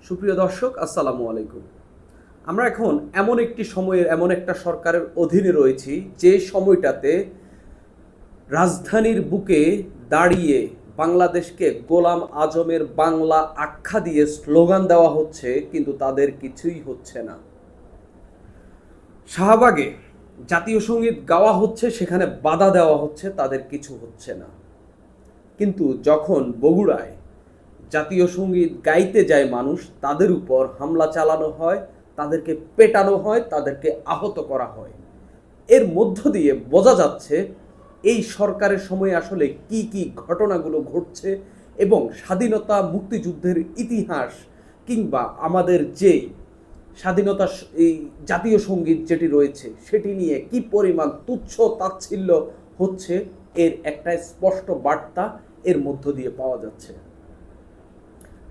সুপ্রিয় দর্শক, আসসালামু আলাইকুম। আমরা এখন এমন একটি সময়ের এমন একটা সরকারের অধীনে রয়েছি যে সময়টাতে রাজধানীর বুকে দাঁড়িয়ে বাংলাদেশকে গোলাম আজমের বাংলা আখ্যা দিয়ে স্লোগান দেওয়া হচ্ছে, কিন্তু তাদের কিছুই হচ্ছে না। শাহবাগে জাতীয় সঙ্গীত গাওয়া হচ্ছে, সেখানে বাধা দেওয়া হচ্ছে, তাদের কিছু হচ্ছে না। কিন্তু যখন বগুড়ায় জাতীয় সঙ্গীত গাইতে যায় মানুষ, তাদের উপর হামলা চালানো হয়, তাদেরকে পেটানো হয়, তাদেরকে আহত করা হয়। এর মধ্য দিয়ে বোঝা যাচ্ছে এই সরকারের সময় আসলে কি কি ঘটনাগুলো ঘটছে এবং স্বাধীনতা মুক্তিযুদ্ধের ইতিহাস কিংবা আমাদের যে স্বাধীনতা এই জাতীয় সঙ্গীত যেটি রয়েছে সেটি নিয়ে কি পরিমাণ তুচ্ছ তাচ্ছিল্য হচ্ছে, এর একটা স্পষ্ট বার্তা এর মধ্য দিয়ে পাওয়া যাচ্ছে।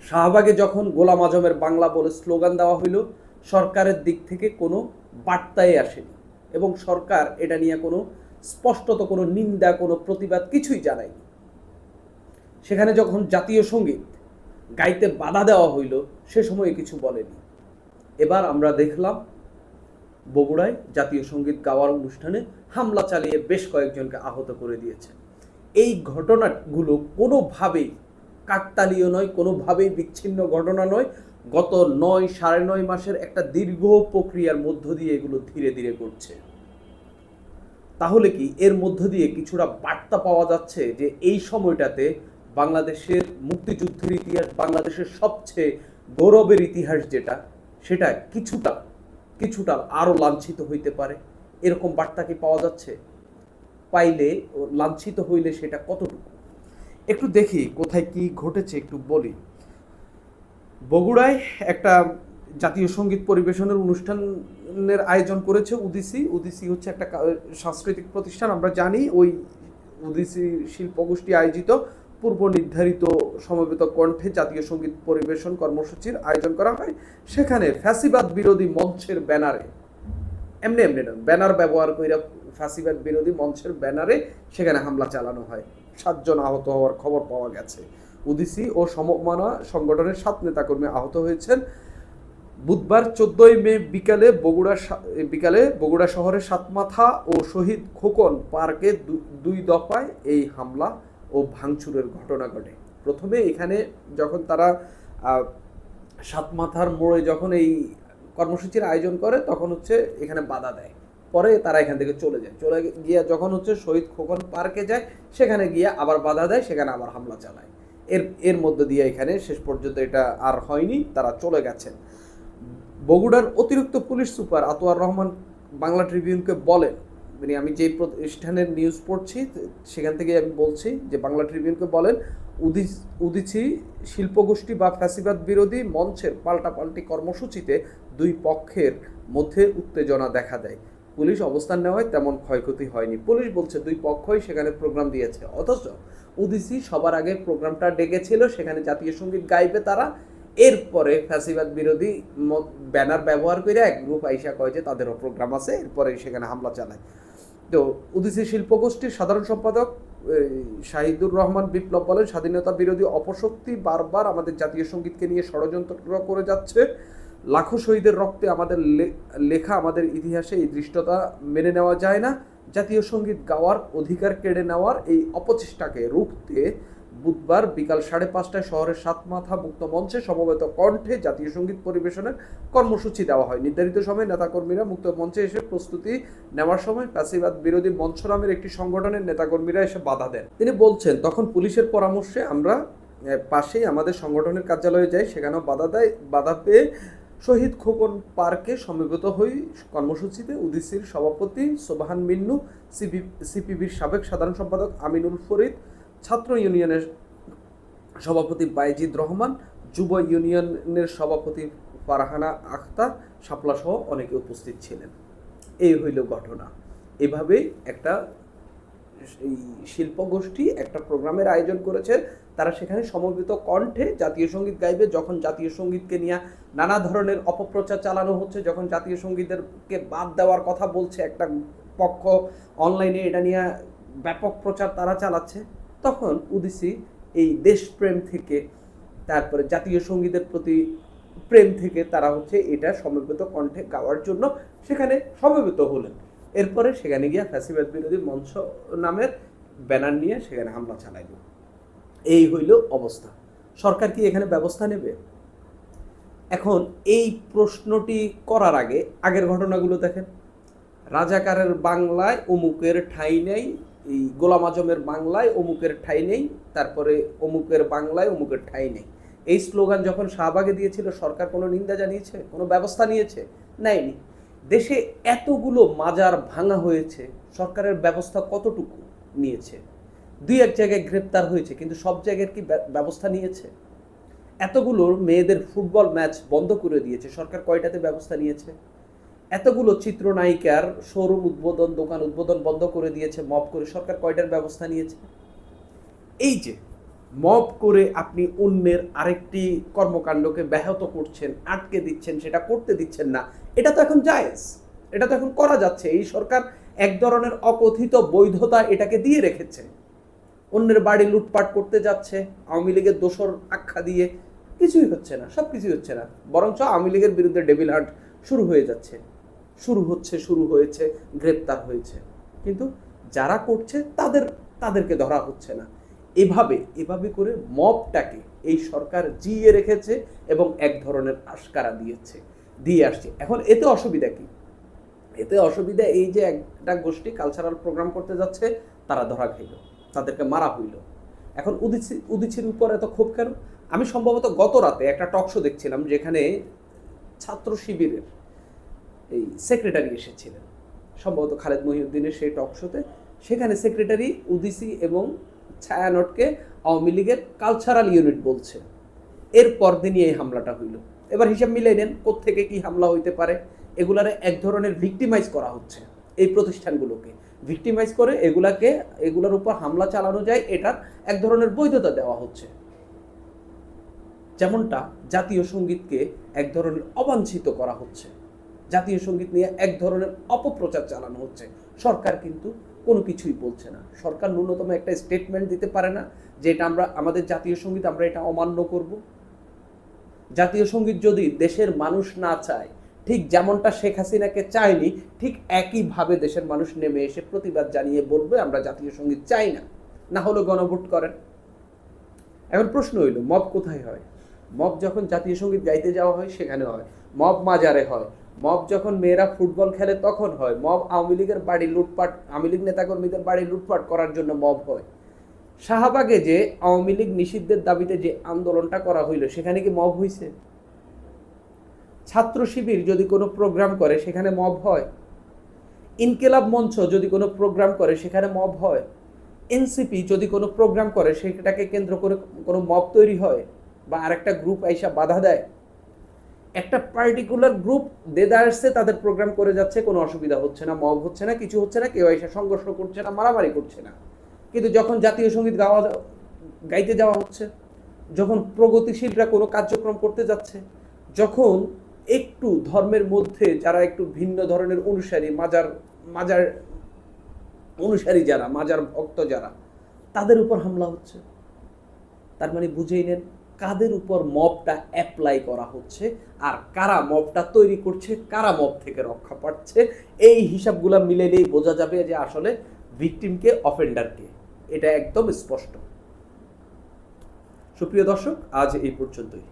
শাহবাগে যখন গোলাম আজমের বাংলা বলে স্লোগান দেওয়া হইল, সরকারের দিক থেকে কোনো বার্তাই আসেনি এবং সরকার এটা নিয়ে কোনো স্পষ্টত কোনো নিন্দা, কোনো প্রতিবাদ কিছুই জানায়নি। সেখানে যখন জাতীয় সঙ্গীত গাইতে বাধা দেওয়া হইল, সে সময়ে কিছু বলেনি। এবার আমরা দেখলাম বগুড়ায় জাতীয় সঙ্গীত গাওয়ার অনুষ্ঠানে হামলা চালিয়ে বেশ কয়েকজনকে আহত করে দিয়েছে। এই ঘটনাগুলো কোনোভাবেই কাকতালীয় নয়, কোনোভাবেই বিচ্ছিন্ন ঘটনা নয়। গত 9-9.5 মাসের একটা দীর্ঘ প্রক্রিয়ার মধ্য দিয়ে এগুলো ধীরে ধীরে ঘটছে। তাহলে কি এর মধ্য দিয়ে কিছুটা বার্তা পাওয়া যাচ্ছে যে এই সময়টাতে বাংলাদেশের মুক্তিযুদ্ধের ইতিহাস, বাংলাদেশের সবচেয়ে গৌরবের ইতিহাস যেটা, সেটা কিছুটা আরও লাঞ্ছিত হইতে পারে? এরকম বার্তা কি পাওয়া যাচ্ছে? পাইলে ও লাঞ্ছিত হইলে সেটা কতটুকু? একটু দেখি কোথায় কি ঘটেছে, একটু বলি। বগুড়ায় একটা জাতীয় সঙ্গীত পরিবেশনের অনুষ্ঠানের আয়োজন করেছে উদিসি হচ্ছে একটা সাংস্কৃতিক প্রতিষ্ঠান। আমরা জানি ওই উদিসি শিল্পগোষ্ঠী আয়োজিত পূর্ব নির্ধারিত সমবেত কণ্ঠে জাতীয় সঙ্গীত পরিবেশন কর্মসূচির আয়োজন করা হয়। সেখানে ফ্যাসিবাদ বিরোধী মঞ্চের ব্যানারে, এমনি না, ব্যানার ব্যবহার করে ফ্যাসিবাদ বিরোধী মঞ্চের ব্যানারে সেখানে হামলা চালানো হয়। 7 জন আহত হওয়ার খবর পাওয়া গেছে। উদিসি ও সমমানা সংগঠনের 7 নেতাকর্মী আহত হয়েছেন। বুধবার 14 মে বিকালে বগুড়া শহরের সাতমাথা ও শহীদ খোকন পার্কে 2 দফায় এই হামলা ও ভাঙচুরের ঘটনা ঘটে। প্রথমে এখানে যখন তারা সাতমাথার মোড়ে যখন এই কর্মসূচির আয়োজন করে, তখন হচ্ছে এখানে বাধা দেয়। পরে তারা এখান থেকে চলে গিয়ে যখন হচ্ছে শহীদ খোকন পার্কে যায়, সেখানে গিয়ে আবার বাধা দেয়, সেখানে আবার হামলা চালায়। এর মধ্য দিয়ে এখানে শেষ পর্যন্ত এটা আর হয়নি, তারা চলে গেছেন। বগুড়ার অতিরিক্ত পুলিশ সুপার আতোয়ার রহমান বাংলা ট্রিবিউনকে বলেন, মানে আমি যে প্রতিষ্ঠানের নিউজ পড়ছি সেখান থেকে আমি বলছি যে বাংলা ট্রিবিউনকে বলেন, উদিচি শিল্পগোষ্ঠী বা ফ্যাসিবাদ বিরোধী মঞ্চের পাল্টাপাল্টি কর্মসূচিতে 2 পক্ষের মধ্যে উত্তেজনা দেখা দেয়। পুলিশ অবস্থান নেওয়ায় তেমন ক্ষয়ক্ষতি হয়নি। পুলিশ বলছে 2 পক্ষই সেখানে প্রোগ্রাম দিয়েছে, অথচ উদিসি সবার আগে প্রোগ্রামটা ডেকেছিল, সেখানে জাতীয় সঙ্গীত গাইবে তারা। এরপরে ফ্যাসিবাদ বিরোধী ব্যানার ব্যবহার করে এক গ্রুপ আইসা কয় যে তাদেরও প্রোগ্রাম আছে, এরপরে সেখানে হামলা চালায়। তো উদিসি শিল্পগোষ্ঠীর সাধারণ সম্পাদক শাহিদুর রহমান বিপ্লব বলেন, স্বাধীনতা বিরোধী অপশক্তি বারবার আমাদের জাতীয় সঙ্গীতকে নিয়ে ষড়যন্ত্র করে যাচ্ছে। লাখো শহীদের রক্তে আমাদের লেখা আমাদের ইতিহাসে এই দৃষ্টতা মেনে নেওয়া যায় না। জাতীয় সঙ্গীত গাওয়ার অধিকার কেড়ে নেওয়ার এই অপচেষ্টাকে রুখতে বুধবার বিকাল 5:30টায় শহরের সাতমাথা মুক্ত মঞ্চে সমবেত কণ্ঠে জাতীয় সঙ্গীত পরিবেশনের কর্মসূচি দেওয়া হয়। নির্ধারিত সময়ে নেতাকর্মীরা মুক্ত মঞ্চে এসে প্রস্তুতি নেওয়ার সময় ফ্যাসিবাদ বিরোধী মঞ্চ নামের একটি সংগঠনের নেতাকর্মীরা এসে বাধা দেন। তিনি বলছেন, তখন পুলিশের পরামর্শে আমরা পাশেই আমাদের সংগঠনের কার্যালয়ে যাই, সেখানেও বাধা পেয়ে শহীদ খোকন পার্কে সমবেত হই। কর্মসূচিতে উদিসির সভাপতি সোবাহান মিন্নু, সিপিবির সাবেক সাধারণ সম্পাদক আমিনুল ফরিদ, ছাত্র ইউনিয়নের সভাপতি বাইজিদ রহমান, যুব ইউনিয়নের সভাপতি ফারহানা আখতার শাপলা সহ অনেকে উপস্থিত ছিলেন। এই হইল ঘটনা। এভাবেই একটা শিল্পগোষ্ঠী একটা প্রোগ্রামের আয়োজন করেছে, তারা সেখানে সমবেত কণ্ঠে জাতীয় সঙ্গীত গাইবে। যখন জাতীয় সঙ্গীতকে নিয়ে নানা ধরনের অপপ্রচার চালানো হচ্ছে, যখন জাতীয় সঙ্গীতকে বাদ দেওয়ার কথা বলছে একটা পক্ষ, অনলাইনে এটা নিয়ে ব্যাপক প্রচার তারা চালাচ্ছে, তখন উদিসি এই দেশপ্রেম থেকে, তারপরে জাতীয় সঙ্গীতের প্রতি প্রেম থেকে তারা হচ্ছে এটা সমবেত কণ্ঠে গাওয়ার জন্য সেখানে সমবেত হলেন। এরপরে সেখানে গিয়ে ফ্যাসিবাদ বিরোধী মঞ্চ নামের ব্যানার নিয়ে সেখানে হামলা চালাইল। এই হইল অবস্থা। সরকার কি এখানে ব্যবস্থা নেবে? এখন এই প্রশ্নটি করার আগে আগের ঘটনাগুলো দেখেন। রাজাকারের বাংলায় অমুকের ঠাঁই নেই, এই গোলাম আজমের বাংলায় অমুকের ঠাঁই নেই, তারপরে অমুকের বাংলায় অমুকের ঠাঁই নেই। এই স্লোগান যখন শাহবাগে দিয়েছিল, সরকার কোনো নিন্দা জানিয়েছে, কোনো ব্যবস্থা নিয়েছে? নেয়নি। দেশে এতগুলো মাজার ভাঙা হয়েছে, সরকারের ব্যবস্থা কতটুকু নিয়েছে? দুই এক জায়গায় গ্রেপ্তার হয়েছে, কিন্তু সব জায়গায় কি ব্যবস্থা নিয়েছে? এতগুলো মেয়েদের ফুটবল ম্যাচ বন্ধ করে দিয়েছে, সরকার কয়টাতে ব্যবস্থা নিয়েছে? এতগুলো চিত্রনায়িকার শোরুম উদ্বোধন, দোকান উদ্বোধন বন্ধ করে দিয়েছে মব করে, সরকার কয়টার ব্যবস্থা নিয়েছে? এই যে মব করে আপনি অন্যের আরেকটি কর্মকাণ্ডকে ব্যাহত করছেন, আটকে দিচ্ছেন, সেটা করতে দিচ্ছেন না, এটা তো এখন জায়েজ, এটা তো এখন করা যাচ্ছে। এই সরকার এক ধরনের অকথিত বৈধতা এটাকে দিয়ে রেখেছে। অন্যের বাড়ি লুটপাট করতে যাচ্ছে আওয়ামী লীগের দোসর আখ্যা দিয়ে, কিছুই হচ্ছে না, সব কিছুই হচ্ছে না, বরঞ্চ আওয়ামী লীগের বিরুদ্ধে ডেভিল হান্ট শুরু হয়ে যাচ্ছে, শুরু হয়েছে, গ্রেপ্তার হয়েছে, কিন্তু যারা করছে তাদেরকে ধরা হচ্ছে না। এভাবে করে মবটাকে এই সরকার জিয়ে রেখেছে এবং এক ধরনের আশকারা দিয়ে আসছে। এখন এতে অসুবিধা কি? এতে অসুবিধা এই যে একটা গোষ্ঠী কালচারাল প্রোগ্রাম করতে যাচ্ছে, তারা ধরা খাইল, তাদেরকে মারা হইল। এখন উদীচীর উপর এত ক্ষোভ কেন? আমি সম্ভবত গত রাতে একটা টক শো দেখছিলাম, যেখানে ছাত্র শিবিরের এই সেক্রেটারি এসেছিলেন, সম্ভবত খালেদ মহিউদ্দিনের সেই টক শোতে। সেখানে সেক্রেটারি উদিসি এবং ছায়ানটকে আওয়ামী লীগের কালচারাল ইউনিট বলছে। এর পরদিনই এই হামলাটা হইল। এবার হিসাব মিলাই নেন কোত্থেকে কি হামলা হইতে পারে। এগুলারে এক ধরনের ভিক্টিমাইজ করা হচ্ছে, এই প্রতিষ্ঠানগুলোকে ভিক্টিমাইজ করে এগুলোর উপর হামলা চালানো যায়, এটার এক ধরনের বৈধতা দেওয়া হচ্ছে। যেমনটা জাতীয় সঙ্গীতকে এক ধরনের অবাঞ্ছিত করা হচ্ছে, জাতীয় সঙ্গীত নিয়ে এক ধরনের অপপ্রচার চালানো হচ্ছে। সরকার কিন্তু কোনো কিছুই বলছে না। সরকার ন্যূনতম একটা স্টেটমেন্ট দিতে পারে না যে এটা আমাদের জাতীয় সঙ্গীত, আমরা এটা অমান্য করব। জাতীয় সঙ্গীত যদি দেশের মানুষ না চায়, ঠিক যেমনটা শেখ হাসিনাকে চায়নি, ঠিক একইভাবে দেশের মানুষ নেমে এসে প্রতিবাদ জানিয়ে বলবে আমরা জাতীয় সঙ্গীত চাই না, না হলে গণভোট করেন। এখন প্রশ্ন হইল, মব কোথায় হয়? মব যখন জাতীয় সঙ্গীত গাইতে যাওয়া হয় সেখানে হয়, মব মাজারে হয়, মব যখন মেয়েরা ফুটবল খেলে তখন হয়, মব আওয়ামী লীগের বাড়ি লুটপাট, আওয়ামী লীগ নেতাকর্মীদের বাড়ি লুটপাট করার জন্য মব হয়। শাহবাগে যে আওয়ামী লীগ নিষিদ্ধের দাবিতে যে আন্দোলনটা করা হইল, সেখানে কি মব হইছে? ছাত্র শিবির যদি কোনো প্রোগ্রাম করে সেখানে মব হয়? ইনকিলাব মঞ্চ যদি কোনো প্রোগ্রাম করে সেখানে মব হয়? এনসিপি যদি কোনো প্রোগ্রাম করে সেটাকে কেন্দ্র করে কোনো মব তৈরি হয়, বা আরেকটা গ্রুপ আইসা বাধা দেয়? একটা পার্টিকুলার গ্রুপ দেদারসে তাদের প্রোগ্রাম করে যাচ্ছে, কোনো অসুবিধা হচ্ছে না, মব হচ্ছে না, কিছু হচ্ছে না, কেউ এসে সংঘর্ষ করছে না, মারামারি করছে না। কিন্তু যখন জাতীয় সঙ্গীত গাইতে যাওয়া হচ্ছে, যখন প্রগতিশীলরা কোনো কার্যক্রম করতে যাচ্ছে, যখন একটু ধর্মের মধ্যে যারা একটু ভিন্ন ধরনের অনুসারী, মাজার অনুসারী যারা, মাজার ভক্ত যারা, তাদের উপর হামলা হচ্ছে, তার মানে বুঝেই নেন কাদের উপর মবটা অ্যাপ্লাই করা হচ্ছে, আর কারা মবটা তৈরি করছে, কারা মব থেকে রক্ষা পাচ্ছে। এই হিসাবগুলো মিলেলেই বোঝা যাবে যে আসলে ভিকটিমকে অফেন্ডারকে, এটা একদম স্পষ্ট। সুপ্রিয় দর্শক, আজ এই পর্যন্তই।